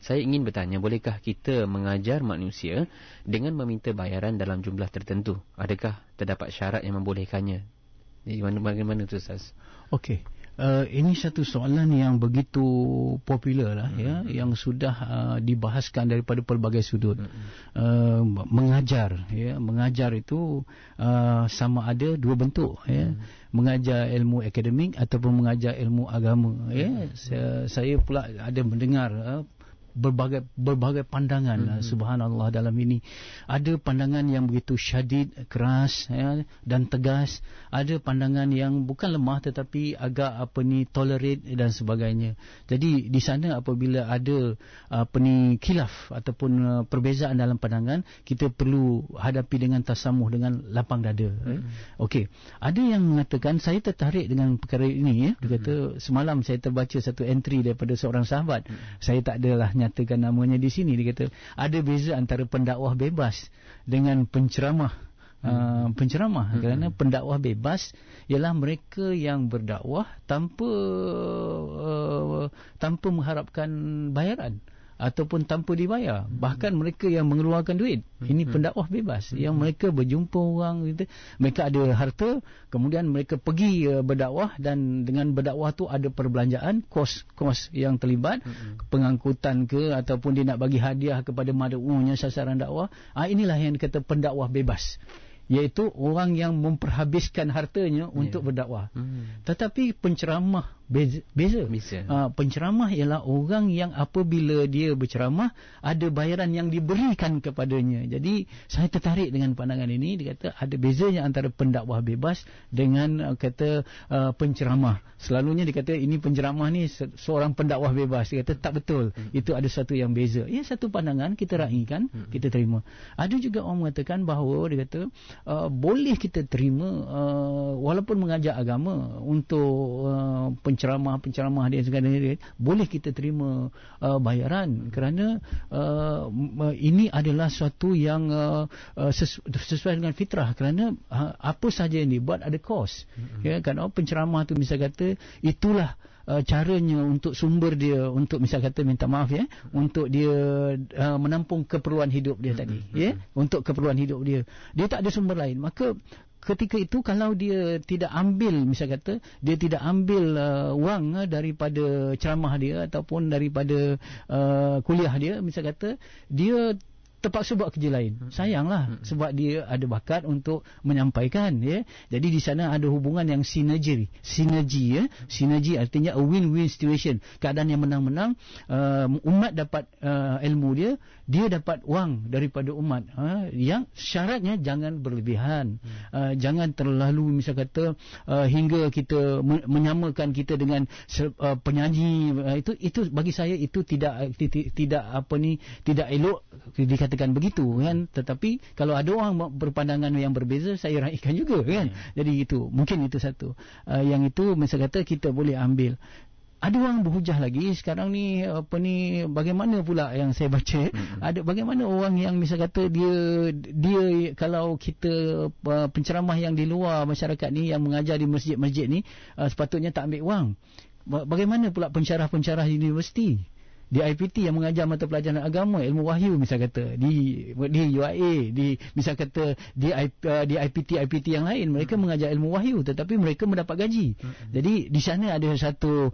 Saya ingin bertanya, bolehkah kita mengajar manusia dengan meminta bayaran dalam jumlah tertentu? Adakah terdapat syarat yang membolehkannya? Bagaimana tu, Ustaz? Okey. Ini satu soalan yang begitu popular lah, ya, yang sudah dibahaskan daripada pelbagai sudut. Mengajar itu sama ada dua bentuk, ya. Mengajar ilmu akademik ataupun mengajar ilmu agama, ya. Saya pula ada mendengar berbagai pandangan, subhanallah, dalam ini. Ada pandangan yang begitu syadid, keras, ya, dan tegas. Ada pandangan yang bukan lemah tetapi agak tolerate dan sebagainya. Jadi di sana apabila ada khilaf ataupun perbezaan dalam pandangan, kita perlu hadapi dengan tasamuh, dengan lapang dada. Okey. Ada yang mengatakan, saya tertarik dengan perkara ini, ya. Dia kata, semalam saya terbaca satu entry daripada seorang sahabat. Saya tak adalah nyatakan namanya di sini. Dia kata ada beza antara pendakwah bebas dengan penceramah. Kerana pendakwah bebas ialah mereka yang berdakwah tanpa mengharapkan bayaran ataupun tanpa dibayar. Bahkan mereka yang mengeluarkan duit. Ini pendakwah bebas. Yang mereka berjumpa orang gitu. Mereka ada harta, kemudian mereka pergi berdakwah, dan dengan berdakwah tu ada perbelanjaan, kos yang terlibat, pengangkutan ke, ataupun dia nak bagi hadiah kepada mad'unya sasaran dakwah. Inilah yang dikata pendakwah bebas, iaitu orang yang memperhabiskan hartanya untuk berdakwah. Tetapi penceramah beza. Penceramah ialah orang yang apabila dia berceramah ada bayaran yang diberikan kepadanya. Jadi saya tertarik dengan pandangan ini. Dia kata ada bezanya antara pendakwah bebas dengan penceramah. Selalunya dia kata ini penceramah ni seorang pendakwah bebas. Dia kata tak betul. Itu ada satu yang beza. Ya, satu pandangan kita raikan, kita terima. Ada juga orang mengatakan bahawa dia kata boleh kita terima walaupun mengajar agama untuk penceramah dia segala, boleh kita terima bayaran, kerana ini adalah suatu yang sesuai dengan fitrah, kerana apa saja yang dibuat ada kos. Ya, kan, penceramah tu misal kata itulah caranya untuk sumber dia, untuk misal kata minta maaf, ya, untuk dia menampung keperluan hidup dia tadi, ya, untuk keperluan hidup dia tak ada sumber lain. Maka ketika itu kalau dia tidak ambil, misal kata dia tidak ambil wang daripada ceramah dia ataupun daripada kuliah dia, misal kata dia terpaksa buat kerja lain. Sayanglah, sebab dia ada bakat untuk menyampaikan, ya. Jadi di sana ada hubungan yang sinergi, ya. Sinergi artinya a win-win situation. Keadaan yang menang-menang, umat dapat ilmu dia dapat wang daripada umat. Yang syaratnya jangan berlebihan. Jangan terlalu misal kata hingga kita menyamakan kita dengan penyanyi. Itu bagi saya itu tidak elok dikatakan begitu, kan. Tetapi kalau ada orang berpandangan yang berbeza, saya raikan juga, kan. Jadi itu mungkin itu satu yang itu misal kata kita boleh ambil. Ada orang berhujah lagi sekarang ni, bagaimana pula yang saya baca, ada bagaimana orang yang misal kata dia kalau kita penceramah yang di luar masyarakat ni, yang mengajar di masjid-masjid ni, sepatutnya tak ambil wang. Bagaimana pula pensyarah-pensyarah universiti di IPT yang mengajar mata pelajaran agama, ilmu wahyu misal kata, di UIA, di misal kata di IPT yang lain, mereka mengajar ilmu wahyu tetapi mereka mendapat gaji. Jadi di sana ada satu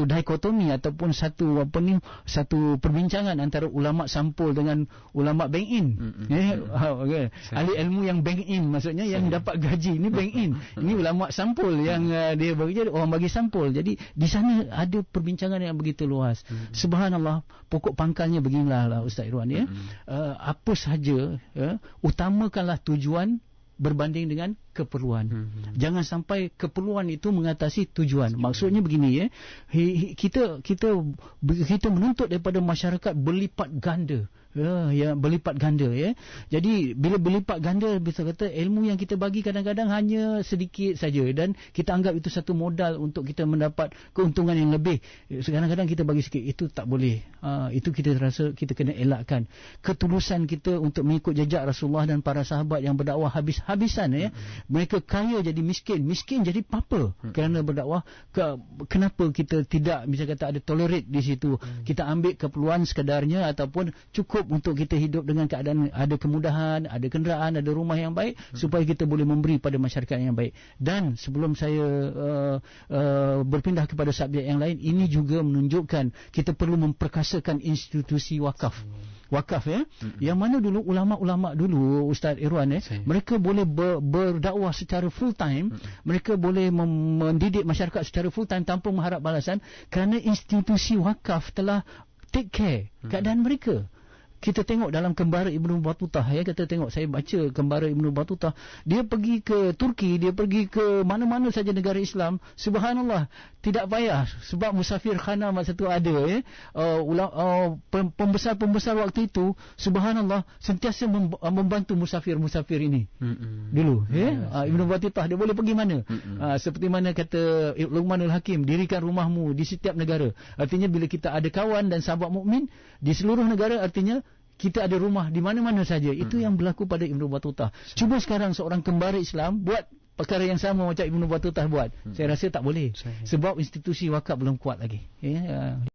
dikotomi ataupun satu perbincangan antara ulama sampul dengan ulama bank in. Ahli ilmu yang bank in, maksudnya yang dapat gaji, ini bank in. Ini ulama sampul yang dia bekerja, orang bagi sampul. Jadi di sana ada perbincangan yang begitu luas. Subhanallah, pokok pangkalnya beginilah Ustaz Irwan, ya. Apa sahaja, ya, utamakanlah tujuan berbanding dengan keperluan. Jangan sampai keperluan itu mengatasi tujuan. Maksudnya begini, ya. Kita menuntut daripada masyarakat berlipat ganda. Berlipat ganda, ya. Jadi bila berlipat ganda, bisa kata ilmu yang kita bagi kadang-kadang hanya sedikit saja dan kita anggap itu satu modal untuk kita mendapat keuntungan yang lebih. Kadang-kadang kita bagi sikit, itu tak boleh. Itu kita rasa kita kena elakkan. Ketulusan kita untuk mengikut jejak Rasulullah dan para sahabat yang berdakwah habis-habisan, ya. mereka kaya jadi miskin jadi papa kerana berdakwah. Kenapa kita tidak misalnya kata ada tolerate di situ, kita ambil keperluan sekadarnya ataupun cukup untuk kita hidup dengan keadaan ada kemudahan, ada kenderaan, ada rumah yang baik, supaya kita boleh memberi pada masyarakat yang baik. Dan sebelum saya berpindah kepada subjek yang lain, ini juga menunjukkan kita perlu memperkasakan institusi wakaf. Wakaf yang mana dulu ulama-ulama dulu Ustaz Irwan mereka boleh berdakwah secara full time, mereka boleh mendidik masyarakat secara full time tanpa mengharap balasan, kerana institusi wakaf telah take care keadaan mereka. Kita tengok dalam Kembara Ibnu Battutah kita tengok, saya baca Kembara Ibnu Battutah, dia pergi ke Turki, dia pergi ke mana-mana saja negara Islam, subhanallah, tidak payah, sebab musafir khana masa tu ada pembesar-pembesar waktu itu subhanallah sentiasa membantu musafir-musafir ini dulu Ibnu Battutah, dia boleh pergi mana, seperti mana kata Luqmanul Hakim, dirikan rumahmu di setiap negara. Artinya bila kita ada kawan dan sahabat mukmin di seluruh negara, artinya kita ada rumah di mana-mana saja. Itu yang berlaku pada Ibnu Battutah. Cuba sekarang seorang kembara Islam buat perkara yang sama macam Ibnu Battutah buat. Saya rasa tak boleh. Sebab institusi wakaf belum kuat lagi.